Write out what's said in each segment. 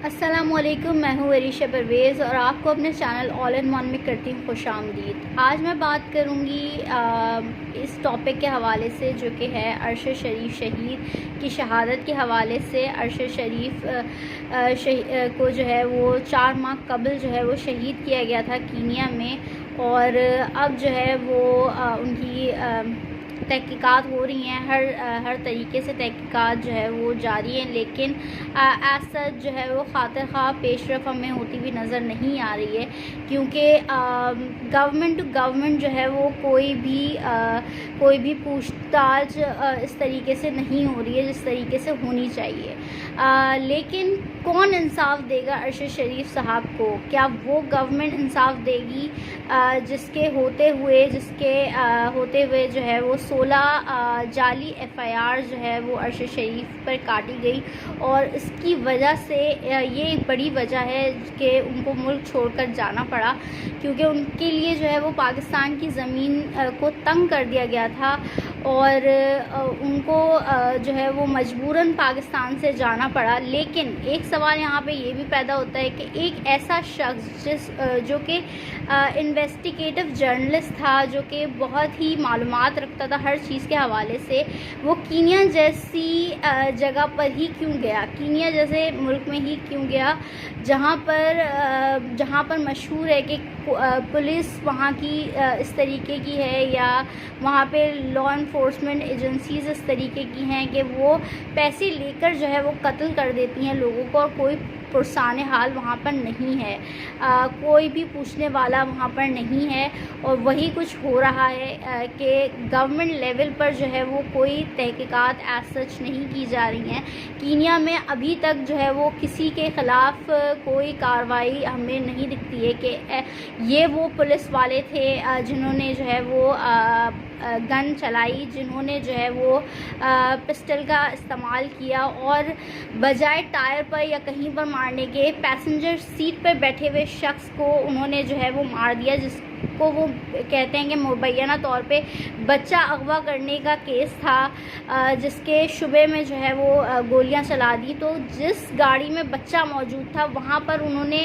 السلام علیکم، میں ہوں عریشہ پرویز اور آپ کو اپنے چینل آل ان ون میں کرتی ہوں خوش آمدید۔ آج میں بات کروں گی اس ٹاپک کے حوالے سے جو کہ ہے ارشد شریف شہید کی شہادت کے حوالے سے۔ ارشد شریف کو جو ہے وہ 4 ماہ قبل جو ہے وہ شہید کیا گیا تھا کینیا میں، اور اب جو ہے وہ ان کی تحقیقات ہو رہی ہیں، ہر طریقے سے تحقیقات جو ہے وہ جاری ہیں، لیکن ایز سچ جو ہے وہ خاطر خواہ پیش رفت ہمیں ہوتی ہوئی نظر نہیں آ رہی ہے، کیونکہ گورنمنٹ ٹو گورنمنٹ جو ہے وہ کوئی بھی پوچھ تاچھ اس طریقے سے نہیں ہو رہی ہے جس طریقے سے ہونی چاہیے۔ لیکن کون انصاف دے گا ارشد شریف صاحب کو؟ کیا وہ گورنمنٹ انصاف دے گی جس کے ہوتے ہوئے جو ہے وہ 16 جعلی FIR جو ہے وہ ارشد شریف پر کاٹی گئی، اور اس کی وجہ سے یہ ایک بڑی وجہ ہے کہ ان کو ملک چھوڑ کر جانا پڑا، کیونکہ ان کے لیے جو ہے وہ پاکستان کی زمین کو تنگ کر دیا گیا تھا، اور ان کو جو ہے وہ مجبوراً پاکستان سے جانا پڑا۔ لیکن ایک سوال یہاں پہ یہ بھی پیدا ہوتا ہے کہ ایک ایسا شخص جو کہ انویسٹیگیٹو جرنلسٹ تھا، جو کہ بہت ہی معلومات رکھتا تھا ہر چیز کے حوالے سے، وہ کینیا جیسی جگہ پر ہی کیوں گیا؟ کینیا جیسے ملک میں ہی کیوں گیا جہاں پر مشہور ہے کہ پولیس وہاں کی اس طریقے کی ہے، یا وہاں پہ لا انفورسمنٹ ایجنسیز اس طریقے کی ہیں کہ وہ پیسے لے کر جو ہے وہ قتل کر دیتی ہیں لوگوں کو، اور کوئی پرسان حال وہاں پر نہیں ہے، کوئی بھی پوچھنے والا وہاں پر نہیں ہے۔ اور وہی کچھ ہو رہا ہے کہ گورنمنٹ لیول پر جو ہے وہ کوئی تحقیقات ایز سچ نہیں کی جا رہی ہیں۔ کینیا میں ابھی تک جو ہے وہ کسی کے خلاف کوئی کارروائی ہمیں نہیں دکھتی ہے کہ یہ وہ پولیس والے تھے جنہوں نے جو ہے وہ گن چلائی، جنہوں نے جو ہے وہ پسٹل کا استعمال کیا، اور بجائے ٹائر پر یا کہیں پر مارنے کے پیسنجر سیٹ پر بیٹھے ہوئے شخص کو انہوں نے جو ہے وہ مار دیا، جس کو وہ کہتے ہیں کہ مبینہ طور پہ بچہ اغوا کرنے کا کیس تھا، جس کے شبے میں جو ہے وہ گولیاں چلا دی۔ تو جس گاڑی میں بچہ موجود تھا وہاں پر انہوں نے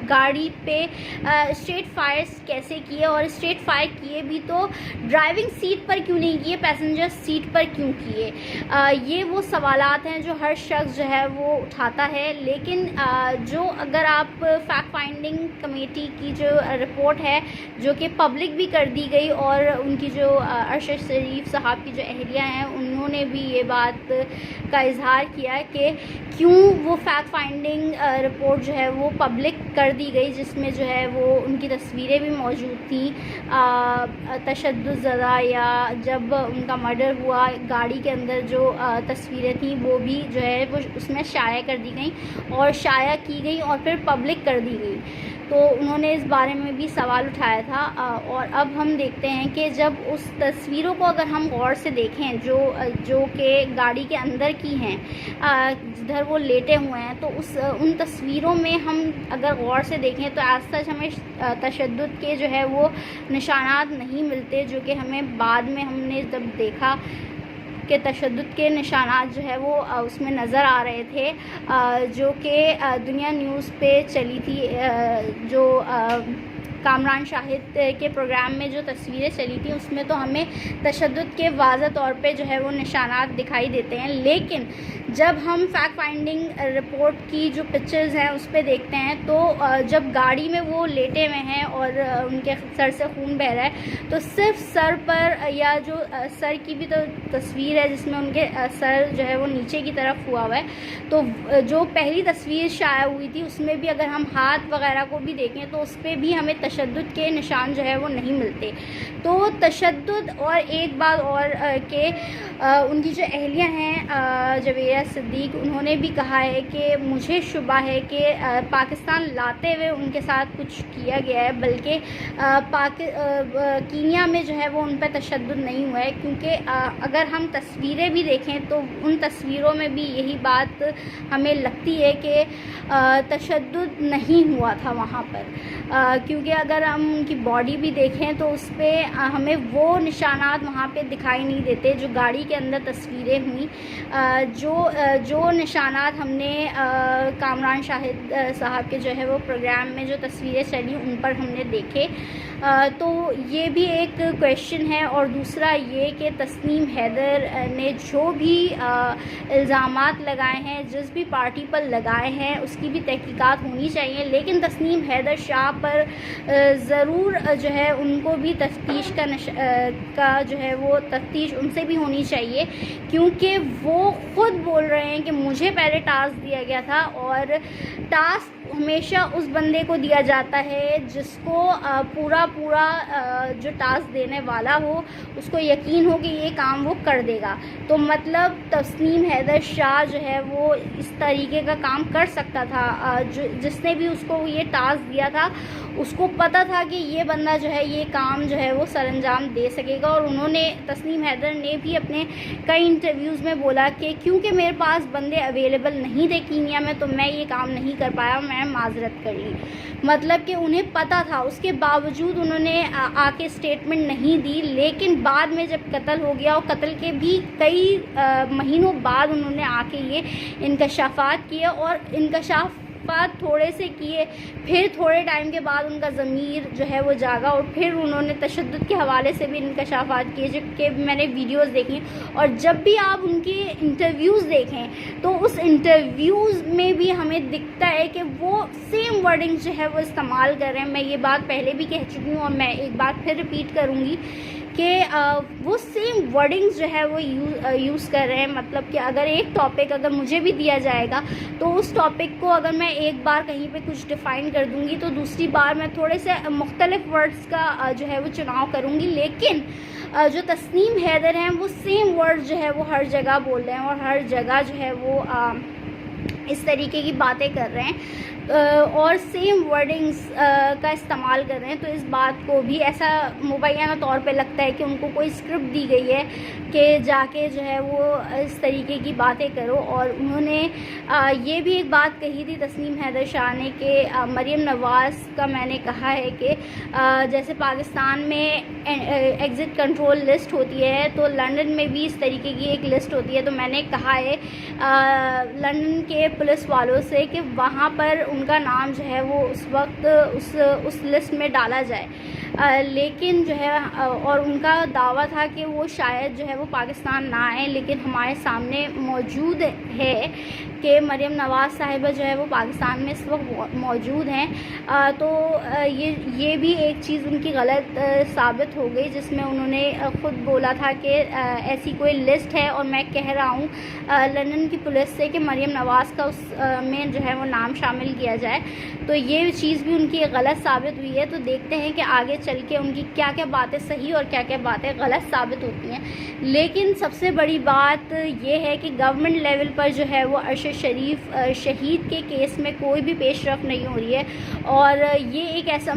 گاڑی پہ اسٹریٹ فائر کیسے کیے، اور اسٹریٹ فائر کیے بھی تو ڈرائیونگ سیٹ پر کیوں نہیں کیے، پیسنجر سیٹ پر کیوں کیے؟ یہ وہ سوالات ہیں جو ہر شخص جو ہے وہ اٹھاتا ہے۔ لیکن جو اگر آپ فیکٹ فائنڈنگ کمیٹی کی جو رپورٹ ہے جو کہ پبلک بھی کر دی گئی، اور ان کی جو ارشد شریف صاحب کی جو اہلیہ ہیں انہوں نے بھی یہ بات کا اظہار کیا کہ کیوں وہ فیکٹ فائنڈنگ رپورٹ جو ہے وہ پبلک کر دی گئی، جس میں جو ہے وہ ان کی تصویریں بھی موجود تھیں تشدد زدہ، یا جب ان کا مرڈر ہوا گاڑی کے اندر جو تصویریں تھیں وہ بھی جو ہے وہ اس میں شائع کر دی گئیں، اور شائع کی گئی اور پھر پبلک کر دی گئی۔ تو انہوں نے اس بارے میں بھی سوال اٹھایا تھا، اور اب ہم دیکھتے ہیں کہ جب اس تصویروں کو اگر ہم غور سے دیکھیں جو کہ گاڑی کے اندر کی ہیں، جدھر وہ لیٹے ہوئے ہیں، تو ان تصویروں میں ہم اگر غور سے دیکھیں تو ایز سچ ہمیں تشدد کے جو ہے وہ نشانات نہیں ملتے، جو کہ ہمیں بعد میں ہم نے جب دیکھا کہ تشدد کے نشانات جو ہے وہ اس میں نظر آ رہے تھے، جو کہ دنیا نیوز پہ چلی تھی، جو کامران شاہد کے پروگرام میں جو تصویریں چلی تھیں اس میں تو ہمیں تشدد کے واضح طور پہ جو ہے وہ نشانات دکھائی دیتے ہیں۔ لیکن جب ہم فیکٹ فائنڈنگ رپورٹ کی جو پکچرز ہیں اس پہ دیکھتے ہیں تو جب گاڑی میں وہ لیٹے ہوئے ہیں اور ان کے سر سے خون بہہ رہا ہے، تو صرف سر پر، یا جو سر کی بھی تو تصویر ہے جس میں ان کے سر جو ہے وہ نیچے کی طرف ہوا ہے، تو جو پہلی تصویر شائع ہوئی تھی اس میں بھی اگر ہم ہاتھ وغیرہ کو بھی دیکھیں تو اس پہ بھی ہمیں تشدد کے نشان جو ہے وہ نہیں ملتے۔ تو تشدد، اور ایک بات اور کہ ان کی جو اہلیہ ہیں جویریہ صدیق، انہوں نے بھی کہا ہے کہ مجھے شبہ ہے کہ پاکستان لاتے ہوئے ان کے ساتھ کچھ کیا گیا ہے، بلکہ کینیا میں جو ہے وہ ان پہ تشدد نہیں ہوا ہے، کیونکہ اگر ہم تصویریں بھی دیکھیں تو ان تصویروں میں بھی یہی بات ہمیں لگتی ہے کہ تشدد نہیں ہوا تھا وہاں پر، کیونکہ اگر ہم ان کی باڈی بھی دیکھیں تو اس پہ ہمیں وہ نشانات وہاں پہ دکھائی نہیں دیتے جو گاڑی کے اندر تصویریں ہوئیں، جو نشانات ہم نے کامران شاہد صاحب کے جو ہے وہ پروگرام میں جو تصویریں چلی ان پر ہم نے دیکھے۔ تو یہ بھی ایک کویشچن ہے، اور دوسرا یہ کہ تسنیم حیدر نے جو بھی الزامات لگائے ہیں، جس بھی پارٹی پر لگائے ہیں، اس کی بھی تحقیقات ہونی چاہیے، لیکن تسنیم حیدر شاہ پر ضرور جو ہے ان کو بھی تفتیش کا جو ہے وہ تفتیش ان سے بھی ہونی چاہیے، کیونکہ وہ خود بول رہے ہیں کہ مجھے پہلے ٹاسک دیا گیا تھا، اور ٹاسک ہمیشہ اس بندے کو دیا جاتا ہے جس کو پورا جو ٹاسک دینے والا ہو اس کو یقین ہو کہ یہ کام وہ کر دے گا۔ تو مطلب تسنیم حیدر شاہ جو ہے وہ اس طریقے کا کام کر سکتا تھا، جس نے بھی اس کو یہ ٹاسک دیا تھا اس کو پتہ تھا کہ یہ بندہ جو ہے یہ کام جو ہے وہ سر انجام دے سکے گا، اور انہوں نے تسنیم حیدر نے بھی اپنے کئی انٹرویوز میں بولا کہ کیونکہ میرے پاس بندے اویلیبل نہیں تھے کینیا میں تو میں یہ کام نہیں کر پایا، میں معذرت کر لی۔ مطلب کہ انہیں پتہ تھا، اس کے باوجود انہوں نے آ کے اسٹیٹمنٹ نہیں دی، لیکن بعد میں جب قتل ہو گیا اور قتل کے بھی کئی مہینوں بعد انہوں نے آ کے یہ انکشافات کیے، اور انکشافات تھوڑے سے کیے، پھر تھوڑے ٹائم کے بعد ان کا ضمیر جو ہے وہ جاگا، اور پھر انہوں نے تشدد کے حوالے سے بھی انکشافات کیے، جو کہ میں نے ویڈیوز دیکھی، اور جب بھی آپ ان کی انٹرویوز دیکھیں تو اس انٹرویوز میں بھی ہمیں دکھتا ہے کہ وہ سیم ورڈنگ جو ہے وہ استعمال کر رہے ہیں۔ میں یہ بات پہلے بھی کہہ چکی ہوں اور میں ایک بات پھر ریپیٹ کروں گی کہ وہ سیم ورڈنگز جو ہے وہ یوز کر رہے ہیں۔ مطلب کہ اگر ایک ٹاپک اگر مجھے بھی دیا جائے گا تو اس ٹاپک کو اگر میں ایک بار کہیں پہ کچھ ڈیفائن کر دوں گی تو دوسری بار میں تھوڑے سے مختلف ورڈز کا جو ہے وہ چناؤ کروں گی، لیکن جو تسنیم حیدر ہیں وہ سیم ورڈ جو ہے وہ ہر جگہ بول رہے ہیں، اور ہر جگہ جو ہے وہ اس طریقے کی باتیں کر رہے ہیں اور سیم ورڈنگز کا استعمال کر رہے ہیں۔ تو اس بات کو بھی ایسا مبینہ طور پہ لگتا ہے کہ ان کو کوئی اسکرپٹ دی گئی ہے کہ جا کے جو ہے وہ اس طریقے کی باتیں کرو۔ اور انہوں نے یہ بھی ایک بات کہی تھی تسنیم حیدر شاہ نے کہ مریم نواز کا میں نے کہا ہے کہ جیسے پاکستان میں ایگزٹ کنٹرول لسٹ ہوتی ہے تو لنڈن میں بھی اس طریقے کی ایک لسٹ ہوتی ہے، تو میں نے کہا ہے لنڈن کے پولیس والوں سے کہ وہاں پر ان کا نام جو ہے وہ اس وقت اس لسٹ میں ڈالا جائے، لیکن جو ہے اور ان کا دعویٰ تھا کہ وہ شاید جو ہے وہ پاکستان نہ آئیں، لیکن ہمارے سامنے موجود ہے کہ مریم نواز صاحبہ جو ہے وہ پاکستان میں اس وقت موجود ہیں۔ تو یہ بھی ایک چیز ان کی غلط ثابت ہو گئی، جس میں انہوں نے خود بولا تھا کہ ایسی کوئی لسٹ ہے اور میں کہہ رہا ہوں لندن کی پولیس سے کہ مریم نواز کا اس میں جو ہے وہ نام شامل کیا جائے۔ تو یہ چیز بھی ان کی غلط ثابت ہوئی ہے، تو دیکھتے ہیں کہ آگے چل کے ان کی کیا کیا باتیں صحیح اور کیا کیا باتیں غلط ثابت ہوتی ہیں۔ لیکن سب سے بڑی بات یہ ہے کہ گورنمنٹ لیول پر جو ہے وہ ارشد شریف شہید کے کیس میں کوئی بھی پیش رفت نہیں ہو رہی ہے، اور یہ ایک ایسا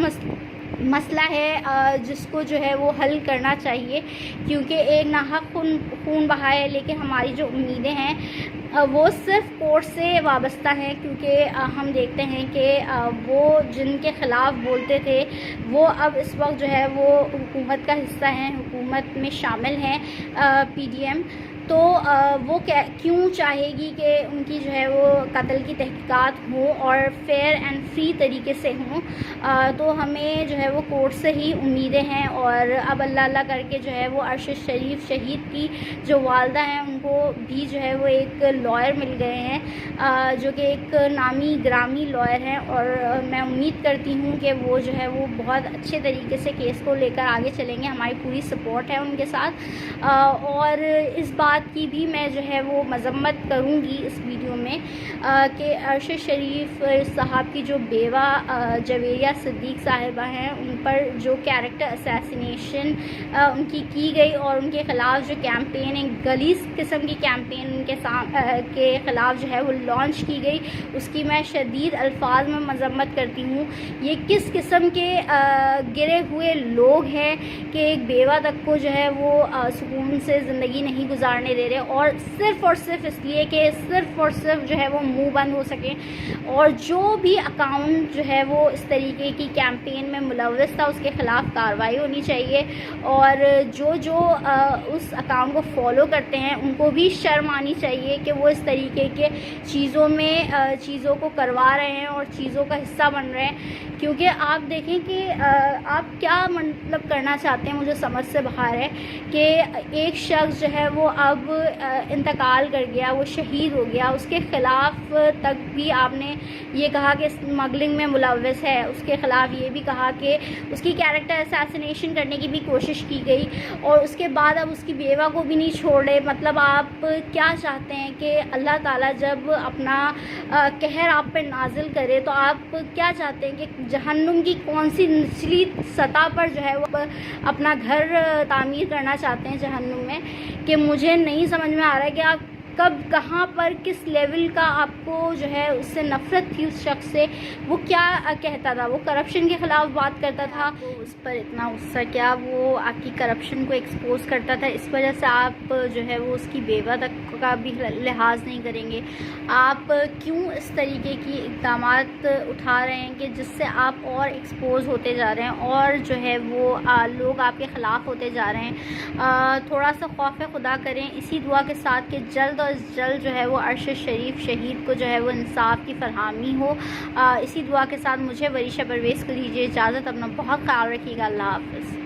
مسئلہ ہے جس کو جو ہے وہ حل کرنا چاہیے، کیونکہ ایک ناحق خون بہا ہے، لیکن ہماری جو امیدیں ہیں وہ صرف کورٹ سے وابستہ ہیں، کیونکہ ہم دیکھتے ہیں کہ وہ جن کے خلاف بولتے تھے وہ اب اس وقت جو ہے وہ حکومت کا حصہ ہیں، حکومت میں شامل ہیں پی ڈی ایم، تو وہ کیوں چاہے گی کہ ان کی جو ہے وہ قتل کی تحقیقات ہوں اور فیئر اینڈ فری طریقے سے ہوں۔ تو ہمیں جو ہے وہ کورٹ سے ہی امیدیں ہیں، اور اب اللہ اللہ کر کے جو ہے وہ ارشد شریف شہید کی جو والدہ ہیں ان کو بھی جو ہے وہ ایک لائر مل گئے ہیں جو کہ ایک نامی گرامی لائر ہیں، اور میں امید کرتی ہوں کہ وہ جو ہے وہ بہت اچھے طریقے سے کیس کو لے کر آگے چلیں گے۔ ہماری پوری سپورٹ ہے ان کے ساتھ، اور اس بات کی بھی میں جو ہے وہ مذمت کروں گی اس ویڈیو میں کہ ارشد شریف صاحب کی جو بیوہ جویریہ صدیق صاحبہ ہیں ان پر جو کیریکٹر اسیسینیشن ان کی گئی، اور ان کے خلاف جو کیمپین ایک غلیظ قسم کی کیمپین کے خلاف جو ہے وہ لانچ کی گئی، اس کی میں شدید الفاظ میں مذمت کرتی ہوں۔ یہ کس قسم کے گرے ہوئے لوگ ہیں کہ ایک بیوہ تک کو جو ہے وہ سکون سے زندگی نہیں گزارنے دے رہے، اور صرف اس لیے کہ صرف اور صرف جو ہے وہ منہ بند ہو سکیں۔ اور جو بھی اکاؤنٹ جو ہے وہ اس طریقے کی کیمپین میں ملوث تھا اس کے خلاف کارروائی ہونی چاہیے، اور جو اس اکاؤنٹ کو فالو کرتے ہیں ان کو بھی شرم آنی چاہیے کہ وہ اس طریقے کے چیزوں کو کروا رہے ہیں اور چیزوں کا حصہ بن رہے ہیں۔ کیونکہ آپ دیکھیں کہ آپ کیا مطلب کرنا چاہتے ہیں، مجھے سمجھ سے باہر ہے کہ ایک شخص جو ہے وہ اب انتقال کر گیا، وہ شہید ہو گیا، اس کے خلاف تک بھی آپ نے یہ کہا کہ اسمگلنگ میں ملوث ہے، اس کے خلاف یہ بھی کہا کہ اس کی کیریکٹر اسیسینیشن کرنے کی بھی کوشش کی گئی، اور اس کے بعد اب اس کی بیوہ کو بھی نہیں چھوڑے۔ مطلب آپ کیا چاہتے ہیں کہ اللہ تعالیٰ جب اپنا قہر آپ پہ نازل کرے تو آپ کیا چاہتے ہیں کہ جہنم کی کون سی نچلی سطح پر جو ہے وہ اپنا گھر تعمیر کرنا چاہتے ہیں جہنم میں؟ کہ مجھے نہیں سمجھ میں آ رہا ہے کہ آپ کب کہاں پر کس لیول کا آپ کو جو ہے اس سے نفرت تھی، اس شخص سے۔ وہ کیا کہتا تھا؟ وہ کرپشن کے خلاف بات کرتا تھا، اس پر اتنا غصہ کیا وہ آپ کی کرپشن کو ایکسپوز کرتا تھا، اس وجہ سے آپ جو ہے وہ اس کی بیوہ تک کا بھی لحاظ نہیں کریں گے؟ آپ کیوں اس طریقے کی اقدامات اٹھا رہے ہیں کہ جس سے آپ اور ایکسپوز ہوتے جا رہے ہیں اور جو ہے وہ لوگ آپ کے خلاف ہوتے جا رہے ہیں؟ تھوڑا سا خوف خدا کریں، اسی دعا کے ساتھ کہ جلد جلد جو ہے وہ عرش شریف شہید کو جو ہے وہ انصاف کی فراہمی ہو۔ اسی دعا کے ساتھ مجھے وریشہ پرویز کو دیجیے اجازت۔ اپنا بہت خیال رکھیے گا۔ اللہ حافظ۔